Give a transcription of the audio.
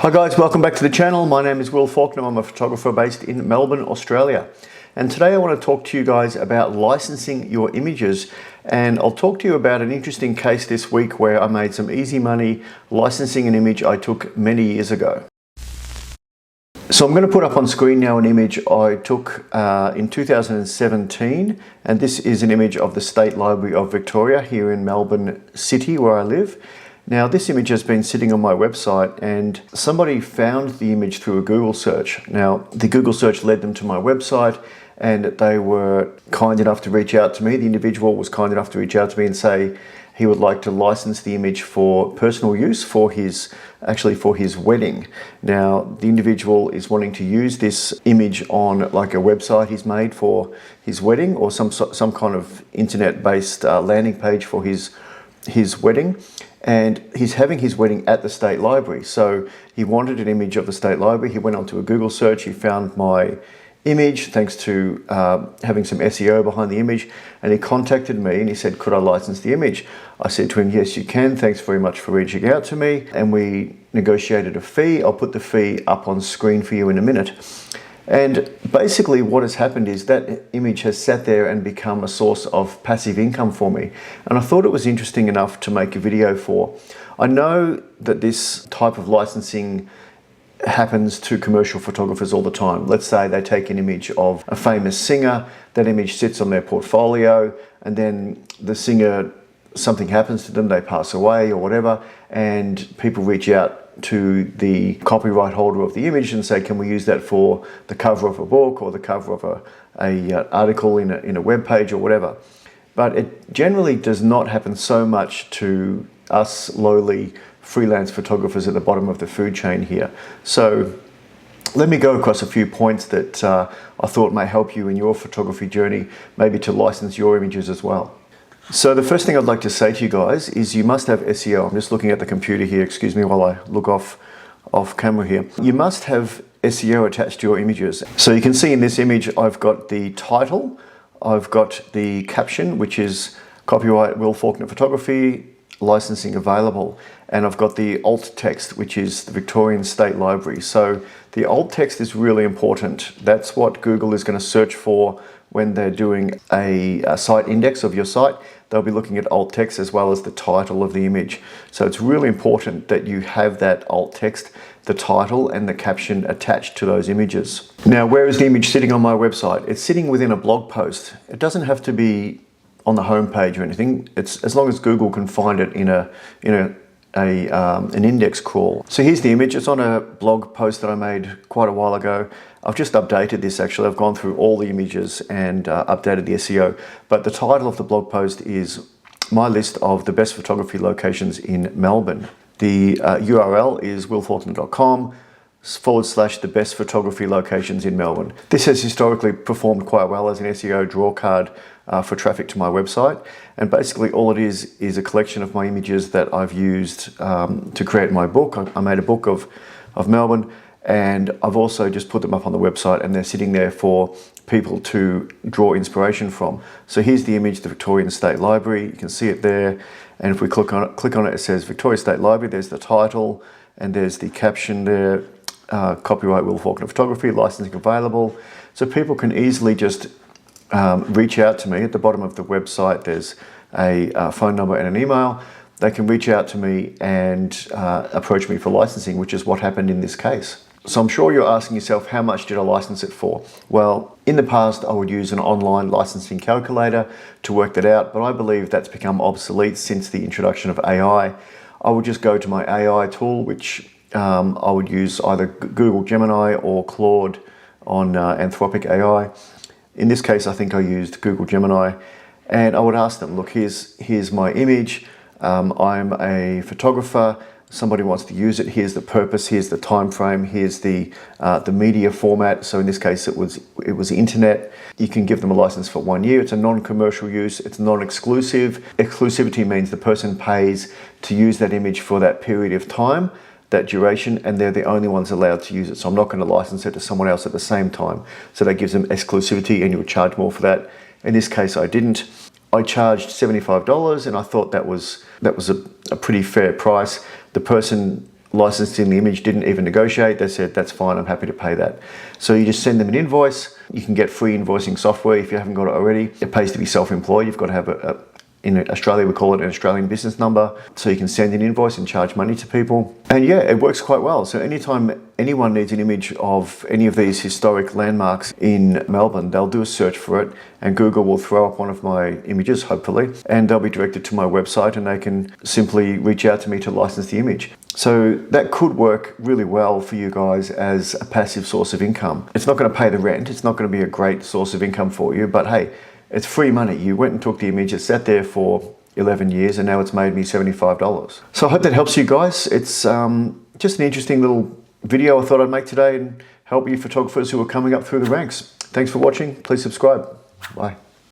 Hi guys, welcome back to the channel. My name is Will Faulkner. I'm a photographer based in Melbourne, Australia. And today I want to talk to you guys about licensing your images. And I'll talk to you about an interesting case this week where I made some easy money licensing an image I took many years ago. So I'm going to put up on screen now an image I took in 2017, and this is an image of the State Library of Victoria here in Melbourne City where I live. Now this image has been sitting on my website and somebody found the image through a Google search. Now the Google search led them to my website and they were kind enough to reach out to me. The individual was kind enough to reach out to me and say he would like to license the image for personal use for his wedding. Now the individual is wanting to use this image on like a website he's made for his wedding or some kind of internet-based landing page for his wedding. And he's having his wedding at the State Library. So he wanted an image of the State Library. He went onto a Google search, he found my image thanks to having some SEO behind the image, and he contacted me and he said, could I license the image? I said to him, yes you can, thanks very much for reaching out to me. And we negotiated a fee. I'll put the fee up on screen for you in a minute. And basically what has happened is that image has sat there and become a source of passive income for me. And I thought it was interesting enough to make a video for. I know that this type of licensing happens to commercial photographers all the time. Let's say they take an image of a famous singer, that image sits on their portfolio, and then the singer, something happens to them, they pass away or whatever, and people reach out to the copyright holder of the image and say, can we use that for the cover of a book or the cover of a article in a web page or whatever. But it generally does not happen so much to us lowly freelance photographers at the bottom of the food chain here. So let me go across a few points that I thought may help you in your photography journey, maybe to license your images as well. So the first thing I'd like to say to you guys is you must have SEO. I'm just looking at the computer here, excuse me while I look off camera here. You must have SEO attached to your images. So you can see in this image I've got the title, I've got the caption, which is copyright Will Faulkner Photography, licensing available, and I've got the alt text, which is the Victorian State Library. So the alt text is really important. That's what Google is going to search for when they're doing a site index of your site. They'll be looking at alt text as well as the title of the image. So it's really important that you have that alt text, the title and the caption attached to those images. Now, where is the image sitting on my website? It's sitting within a blog post. It doesn't have to be on the home page or anything. It's as long as Google can find it in an index crawl. So here's the image. It's on a blog post that I made quite a while ago. I've just updated this actually. I've gone through all the images and updated the SEO. But the title of the blog post is my list of the best photography locations in Melbourne. The URL is willfaulkner.com/the best photography locations in Melbourne. This has historically performed quite well as an SEO draw card for traffic to my website. And basically all it is a collection of my images that I've used to create my book. I made a book of Melbourne, and I've also just put them up on the website and they're sitting there for people to draw inspiration from. So here's the image, the Victorian State Library. You can see it there. And if we click on it, it says Victoria State Library. There's the title and there's the caption there, copyright Will Faulkner Photography, licensing available. So people can easily just reach out to me. At the bottom of the website there's a phone number and an email. They can reach out to me and approach me for licensing, which is what happened in this case. So I'm sure you're asking yourself, how much did I license it for? Well, in the past I would use an online licensing calculator to work that out, but I believe that's become obsolete since the introduction of AI. I would just go to my AI tool, which I would use either Google Gemini or Claude on Anthropic AI. In this case, I think I used Google Gemini, and I would ask them, look, here's my image. I'm a photographer. Somebody wants to use it. Here's the purpose. Here's the time frame. Here's the media format. So in this case, it was internet. You can give them a license for 1 year. It's a non-commercial use. It's non-exclusive. Exclusivity means the person pays to use that image for that period of time, that duration, and they're the only ones allowed to use it. So I'm not going to license it to someone else at the same time. So that gives them exclusivity, and you would charge more for that. In this case, I didn't. I charged $75, and I thought that was a pretty fair price. The person licensing the image didn't even negotiate. They said, that's fine, I'm happy to pay that. So you just send them an invoice. You can get free invoicing software if you haven't got it already. It pays to be self-employed. You've got to have in Australia, we call it an Australian business number. So you can send an invoice and charge money to people. And yeah, it works quite well. So anytime anyone needs an image of any of these historic landmarks in Melbourne, they'll do a search for it and Google will throw up one of my images, hopefully, and they'll be directed to my website and they can simply reach out to me to license the image. So that could work really well for you guys as a passive source of income. It's not going to pay the rent. It's not going to be a great source of income for you, but hey, it's free money. You went and took the image, it sat there for 11 years and now it's made me $75. So I hope that helps you guys. It's just an interesting little video I thought I'd make today and help you photographers who are coming up through the ranks. Thanks for watching. Please subscribe. Bye.